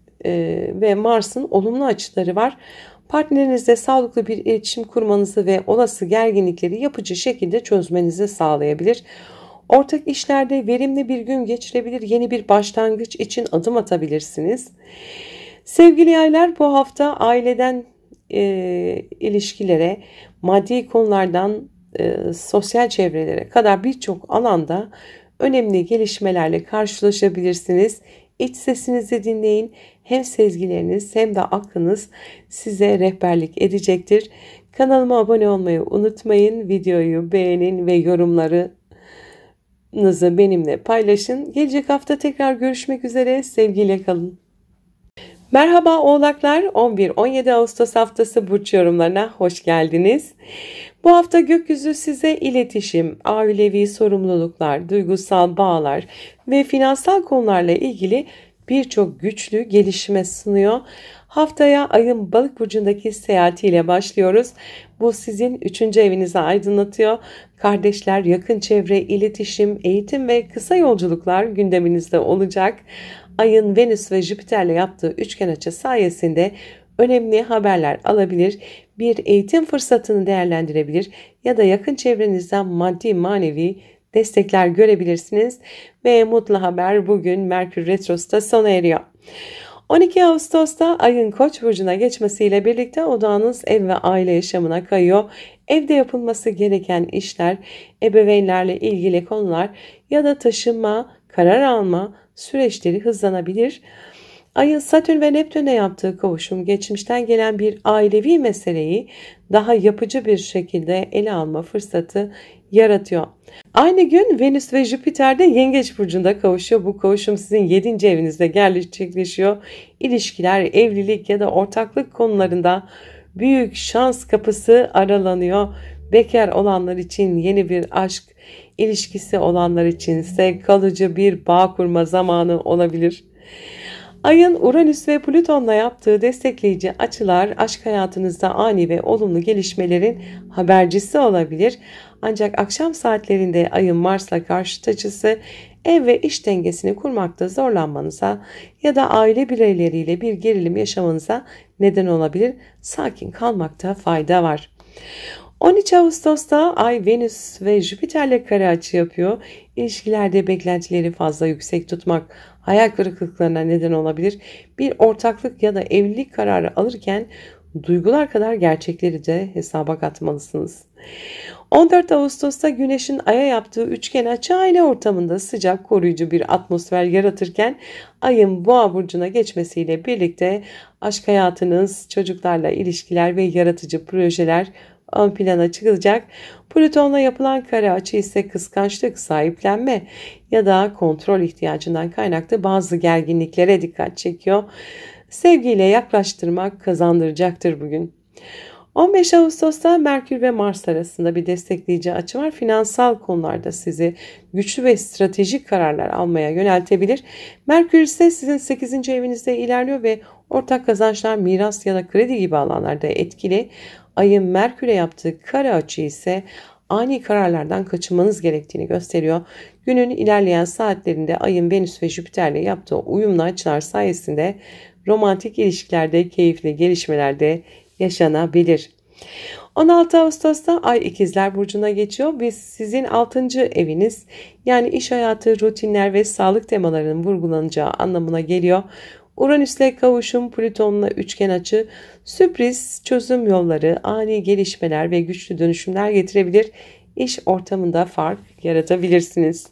ve Mars'ın olumlu açıları var. Partnerinizle sağlıklı bir iletişim kurmanızı ve olası gerginlikleri yapıcı şekilde çözmenizi sağlayabilir. Ortak işlerde verimli bir gün geçirebilir, yeni bir başlangıç için adım atabilirsiniz. Sevgili yaylar, bu hafta aileden ilişkilere, maddi konulardan sosyal çevrelere kadar birçok alanda önemli gelişmelerle karşılaşabilirsiniz. İç sesinizi dinleyin. Hem sezgileriniz hem de aklınız size rehberlik edecektir. Kanalıma abone olmayı unutmayın. Videoyu beğenin ve yorumlarınızı benimle paylaşın. Gelecek hafta tekrar görüşmek üzere. Sevgiyle kalın. Merhaba Oğlaklar, 11-17 Ağustos haftası burç yorumlarına hoş geldiniz. Bu hafta gökyüzü size iletişim, ailevi sorumluluklar, duygusal bağlar ve finansal konularla ilgili birçok güçlü gelişme sunuyor. Haftaya ayın Balık burcundaki seyahatiyle başlıyoruz. Bu sizin 3. evinizi aydınlatıyor. Kardeşler, yakın çevre, iletişim, eğitim ve kısa yolculuklar gündeminizde olacak. Ayın Venüs ve Jüpiter'le yaptığı üçgen açı sayesinde önemli haberler alabilir, bir eğitim fırsatını değerlendirebilir ya da yakın çevrenizden maddi manevi destekler görebilirsiniz. Ve mutlu haber, bugün Merkür Retrosu da sona eriyor. 12 Ağustos'ta ayın Koç burcuna geçmesiyle birlikte odağınız ev ve aile yaşamına kayıyor. Evde yapılması gereken işler, ebeveynlerle ilgili konular ya da taşınma, karar alma süreçleri hızlanabilir. Ayın Satürn ve Neptün'e yaptığı kavuşum geçmişten gelen bir ailevi meseleyi daha yapıcı bir şekilde ele alma fırsatı yaratıyor. Aynı gün Venüs ve Jüpiter de Yengeç burcunda kavuşuyor. Bu kavuşum sizin 7. evinizde gerçekleşiyor. İlişkiler, evlilik ya da ortaklık konularında büyük şans kapısı aralanıyor. Bekar olanlar için yeni bir aşk ilişkisi olanlar için ise kalıcı bir bağ kurma zamanı olabilir. Ayın Uranüs ve Plüton'la yaptığı destekleyici açılar aşk hayatınızda ani ve olumlu gelişmelerin habercisi olabilir. Ancak akşam saatlerinde ayın Mars'la karşıt açısı ev ve iş dengesini kurmakta zorlanmanıza ya da aile bireyleriyle bir gerilim yaşamanıza neden olabilir. Sakin kalmakta fayda var. 13 Ağustos'ta Ay, Venüs ve Jüpiter'le kare açı yapıyor. İlişkilerde beklentileri fazla yüksek tutmak hayal kırıklıklarına neden olabilir. Bir ortaklık ya da evlilik kararı alırken duygular kadar gerçekleri de hesaba katmalısınız. 14 Ağustos'ta Güneş'in Ay'a yaptığı üçgen açı aile ortamında sıcak, koruyucu bir atmosfer yaratırken Ay'ın Boğa burcuna geçmesiyle birlikte aşk hayatınız, çocuklarla ilişkiler ve yaratıcı projeler ön plana çıkacak. Plüton'la yapılan kare açı ise kıskançlık, sahiplenme ya da kontrol ihtiyacından kaynaklı bazı gerginliklere dikkat çekiyor. Sevgiyle yaklaştırmak kazandıracaktır bugün. 15 Ağustos'ta Merkür ve Mars arasında bir destekleyici açı var. Finansal konularda sizi güçlü ve stratejik kararlar almaya yöneltebilir. Merkür ise sizin 8. evinizde ilerliyor ve ortak kazançlar, miras ya da kredi gibi alanlarda etkili. Ayın Merkür'e yaptığı kare açı ise ani kararlardan kaçınmanız gerektiğini gösteriyor. Günün ilerleyen saatlerinde Ayın Venüs ve Jüpiter'le yaptığı uyumlu açılar sayesinde romantik ilişkilerde keyifli gelişmelerde yaşanabilir. 16 Ağustos'ta Ay İkizler Burcu'na geçiyor ve sizin 6. eviniz, yani iş hayatı, rutinler ve sağlık temalarının vurgulanacağı anlamına geliyor. Uranüs'le kavuşum, Plüton'la üçgen açı, sürpriz çözüm yolları, ani gelişmeler ve güçlü dönüşümler getirebilir. İş ortamında fark yaratabilirsiniz.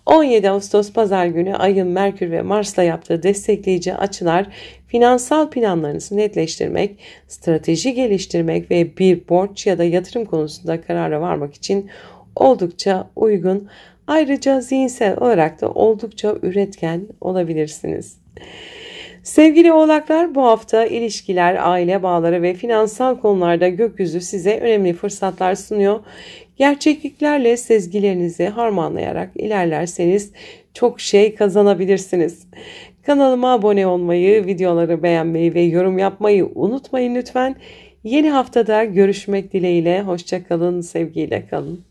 17 Ağustos Pazar günü Ay'ın Merkür ve Mars'la yaptığı destekleyici açılar finansal planlarınızı netleştirmek, strateji geliştirmek ve bir borç ya da yatırım konusunda karara varmak için oldukça uygun. Ayrıca zihinsel olarak da oldukça üretken olabilirsiniz. Sevgili oğlaklar, bu hafta ilişkiler, aile bağları ve finansal konularda gökyüzü size önemli fırsatlar sunuyor. Gerçekliklerle sezgilerinizi harmanlayarak ilerlerseniz çok şey kazanabilirsiniz. Kanalıma abone olmayı, videoları beğenmeyi ve yorum yapmayı unutmayın lütfen. Yeni haftada görüşmek dileğiyle, hoşça kalın, sevgiyle kalın.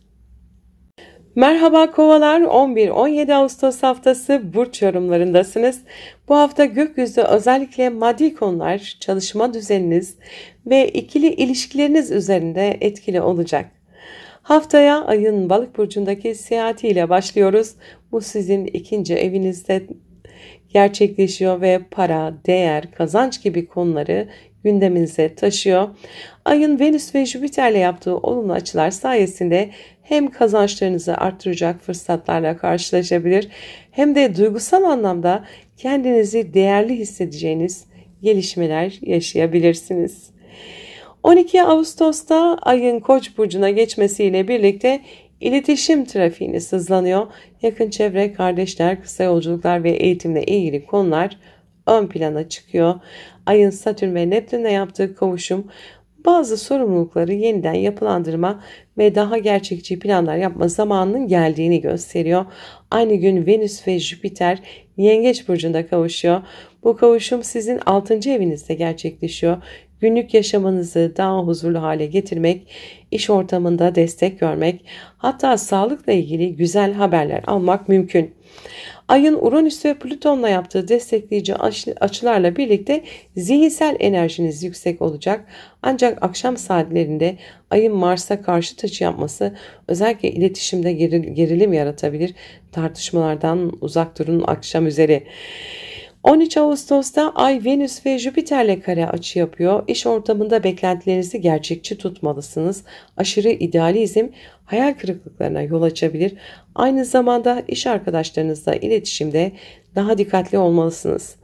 Merhaba kovalar, 11-17 Ağustos haftası burç yorumlarındasınız. Bu hafta gökyüzü özellikle maddi konular, çalışma düzeniniz ve ikili ilişkileriniz üzerinde etkili olacak. Haftaya Ay'ın Balık burcundaki seyahatiyle başlıyoruz. Bu sizin 2. evinizde gerçekleşiyor ve para, değer, kazanç gibi konuları gündeminize taşıyor. Ayın Venüs ve Jüpiter'le yaptığı olumlu açılar sayesinde hem kazançlarınızı artıracak fırsatlarla karşılaşabilir hem de duygusal anlamda kendinizi değerli hissedeceğiniz gelişmeler yaşayabilirsiniz. 12 Ağustos'ta Ay'ın Koç burcuna geçmesiyle birlikte iletişim trafiğiniz hızlanıyor. Yakın çevre, kardeşler, kısa yolculuklar ve eğitimle ilgili konular ön plana çıkıyor. Ayın Satürn ve Neptün'le yaptığı kavuşum bazı sorumlulukları yeniden yapılandırma ve daha gerçekçi planlar yapma zamanının geldiğini gösteriyor. Aynı gün Venüs ve Jüpiter Yengeç burcunda kavuşuyor. Bu kavuşum sizin 6. evinizde gerçekleşiyor. Günlük yaşamınızı daha huzurlu hale getirmek, iş ortamında destek görmek, hatta sağlıkla ilgili güzel haberler almak mümkün. Ayın Uranüs ve Plüton'la yaptığı destekleyici açılarla birlikte zihinsel enerjiniz yüksek olacak. Ancak akşam saatlerinde Ayın Mars'a karşı açı yapması özellikle iletişimde gerilim yaratabilir. Tartışmalardan uzak durun akşam üzeri. 13 Ağustos'ta Ay, Venüs ve Jüpiter'le kare açı yapıyor. İş ortamında beklentilerinizi gerçekçi tutmalısınız. Aşırı idealizm hayal kırıklıklarına yol açabilir. Aynı zamanda iş arkadaşlarınızla iletişimde daha dikkatli olmalısınız.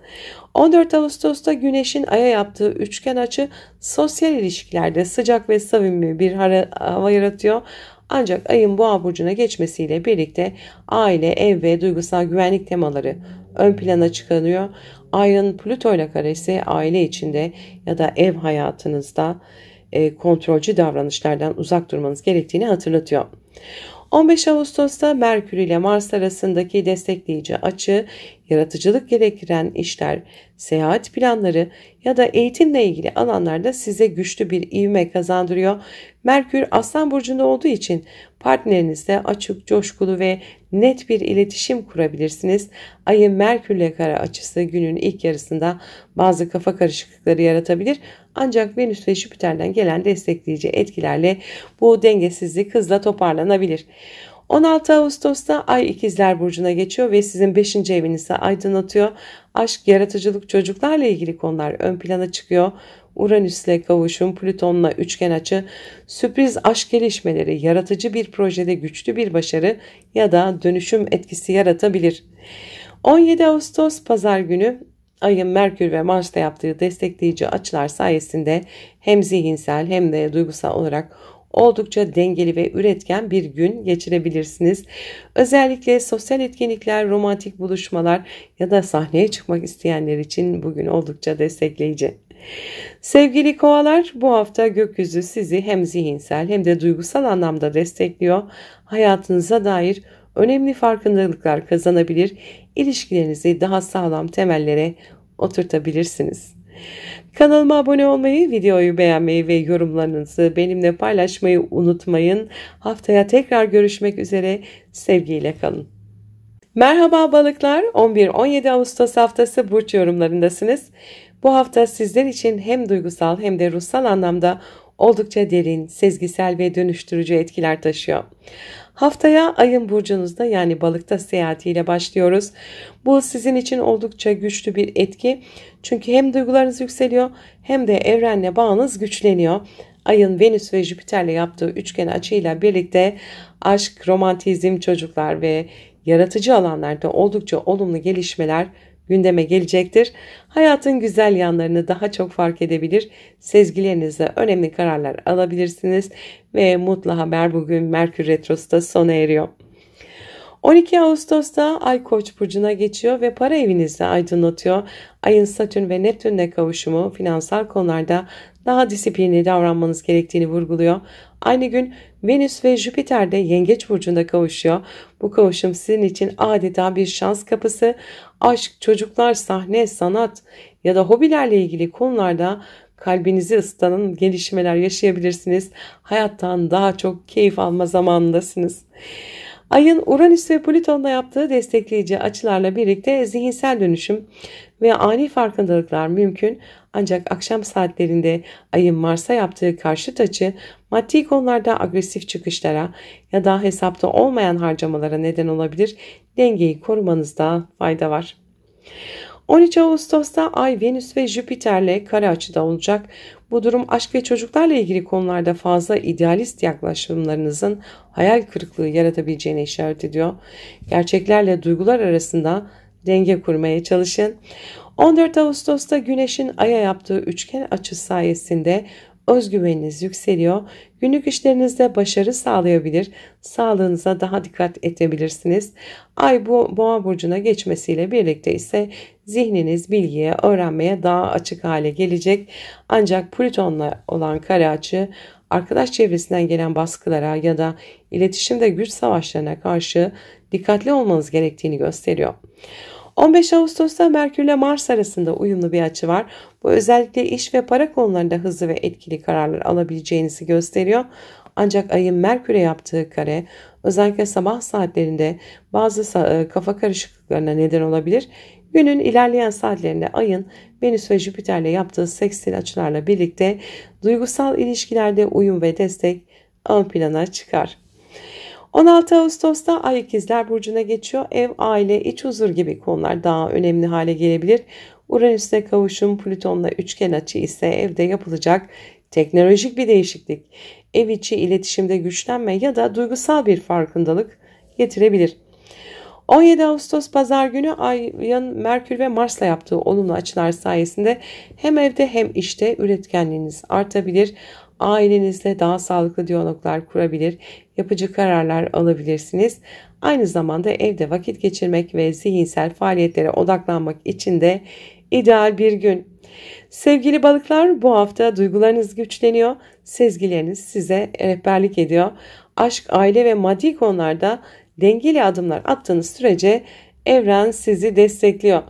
14 Ağustos'ta Güneş'in Ay'a yaptığı üçgen açı sosyal ilişkilerde sıcak ve samimi bir hava yaratıyor. Ancak Ay'ın Boğa burcuna geçmesiyle birlikte aile, ev ve duygusal güvenlik temaları ön plana çıkarıyor. Ay'ın Plüto ile karesi aile içinde ya da ev hayatınızda kontrolcü davranışlardan uzak durmanız gerektiğini hatırlatıyor. 15 Ağustos'ta Merkür ile Mars arasındaki destekleyici açı, yaratıcılık gerektiren işler, seyahat planları ya da eğitimle ilgili alanlarda size güçlü bir ivme kazandırıyor. Merkür Aslan burcunda olduğu için partnerinizle açık, coşkulu ve net bir iletişim kurabilirsiniz. Ayın Merkürle kare açısı günün ilk yarısında bazı kafa karışıklıkları yaratabilir. Ancak Venüs ve Jüpiter'den gelen destekleyici etkilerle bu dengesizlik hızla toparlanabilir. 16 Ağustos'ta Ay İkizler Burcu'na geçiyor ve sizin 5. evinizi aydınlatıyor. Aşk, yaratıcılık, çocuklarla ilgili konular ön plana çıkıyor. Uranüs'le kavuşum, Plüton'la üçgen açı, sürpriz aşk gelişmeleri, yaratıcı bir projede güçlü bir başarı ya da dönüşüm etkisi yaratabilir. 17 Ağustos Pazar günü Ayın Merkür ve Mars'ta yaptığı destekleyici açılar sayesinde hem zihinsel hem de duygusal olarak oldukça dengeli ve üretken bir gün geçirebilirsiniz. Özellikle sosyal etkinlikler, romantik buluşmalar ya da sahneye çıkmak isteyenler için bugün oldukça destekleyici. Sevgili kovalar, bu hafta gökyüzü sizi hem zihinsel hem de duygusal anlamda destekliyor. Hayatınıza dair önemli farkındalıklar kazanabilir, ilişkilerinizi daha sağlam temellere oturtabilirsiniz. Kanalıma abone olmayı, videoyu beğenmeyi ve yorumlarınızı benimle paylaşmayı unutmayın. Haftaya tekrar görüşmek üzere, sevgiyle kalın. Merhaba balıklar, 11-17 Ağustos haftası burç yorumlarındasınız. Bu hafta sizler için hem duygusal hem de ruhsal anlamda oldukça derin, sezgisel ve dönüştürücü etkiler taşıyor. Haftaya ayın burcunuzda yani balıkta seyahatiyle başlıyoruz. Bu sizin için oldukça güçlü bir etki. Çünkü hem duygularınız yükseliyor hem de evrenle bağınız güçleniyor. Ayın Venüs ve Jüpiter'le yaptığı üçgen açıyla birlikte aşk, romantizm, çocuklar ve yaratıcı alanlarda oldukça olumlu gelişmeler gündeme gelecektir. Hayatın güzel yanlarını daha çok fark edebilir, sezgilerinizle önemli kararlar alabilirsiniz ve mutlu haber, bugün Merkür Retrosu da sona eriyor. 12 Ağustos'ta Ay Koç burcuna geçiyor ve para evinizde aydınlatıyor. Ayın Satürn ve Neptün'le kavuşumu finansal konularda daha disiplinli davranmanız gerektiğini vurguluyor. Aynı gün Venüs ve Jüpiter de Yengeç burcunda kavuşuyor. Bu kavuşum sizin için adeta bir şans kapısı. Aşk, çocuklar, sahne, sanat ya da hobilerle ilgili konularda kalbinizi ısıtan gelişmeler yaşayabilirsiniz. Hayattan daha çok keyif alma zamanındasınız. Ayın Uranüs ve Plüton'la yaptığı destekleyici açılarla birlikte zihinsel dönüşüm ve ani farkındalıklar mümkün. Ancak akşam saatlerinde ayın Mars'a yaptığı karşıt açı maddi konularda agresif çıkışlara ya da hesapta olmayan harcamalara neden olabilir. Dengeyi korumanızda fayda var. 13 Ağustos'ta Ay, Venüs ve Jüpiter'le kare açıda olacak. Bu durum aşk ve çocuklarla ilgili konularda fazla idealist yaklaşımlarınızın hayal kırıklığı yaratabileceğine işaret ediyor. Gerçeklerle duygular arasında denge kurmaya çalışın. 14 Ağustos'ta Güneş'in Ay'a yaptığı üçgen açı sayesinde özgüveniniz yükseliyor. Günlük işlerinizde başarı sağlayabilir, sağlığınıza daha dikkat edebilirsiniz. Ay Boğa burcuna geçmesiyle birlikte ise zihniniz bilgiye, öğrenmeye daha açık hale gelecek. Ancak Plüton'la olan kare açı arkadaş çevresinden gelen baskılara ya da iletişimde güç savaşlarına karşı dikkatli olmanız gerektiğini gösteriyor. 15 Ağustos'ta Merkür ile Mars arasında uyumlu bir açı var. Bu özellikle iş ve para konularında hızlı ve etkili kararlar alabileceğinizi gösteriyor. Ancak ayın Merkür'e yaptığı kare özellikle sabah saatlerinde bazı kafa karışıklıklarına neden olabilir. Günün ilerleyen saatlerinde ayın Venüs ve Jüpiter'le yaptığı seksil açılarla birlikte duygusal ilişkilerde uyum ve destek ön plana çıkar. 16 Ağustos'ta Ay İkizler burcuna geçiyor. Ev, aile, iç huzur gibi konular daha önemli hale gelebilir. Uranüs'te kavuşum, Plüton'la üçgen açı ise evde yapılacak teknolojik bir değişiklik, ev içi iletişimde güçlenme ya da duygusal bir farkındalık getirebilir. 17 Ağustos Pazar günü Ay'ın Merkür ve Mars'la yaptığı olumlu açılar sayesinde hem evde hem işte üretkenliğiniz artabilir. Ailenizle daha sağlıklı diyaloglar kurabilir, yapıcı kararlar alabilirsiniz. Aynı zamanda evde vakit geçirmek ve zihinsel faaliyetlere odaklanmak için de ideal bir gün. Sevgili balıklar, bu hafta duygularınız güçleniyor, sezgileriniz size rehberlik ediyor. Aşk, aile ve maddi konularda dengeli adımlar attığınız sürece evren sizi destekliyor.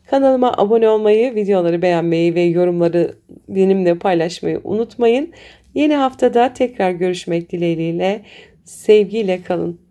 Kanalıma abone olmayı, videoları beğenmeyi ve yorumları benimle paylaşmayı unutmayın. Yeni haftada tekrar görüşmek dileğiyle, sevgiyle kalın.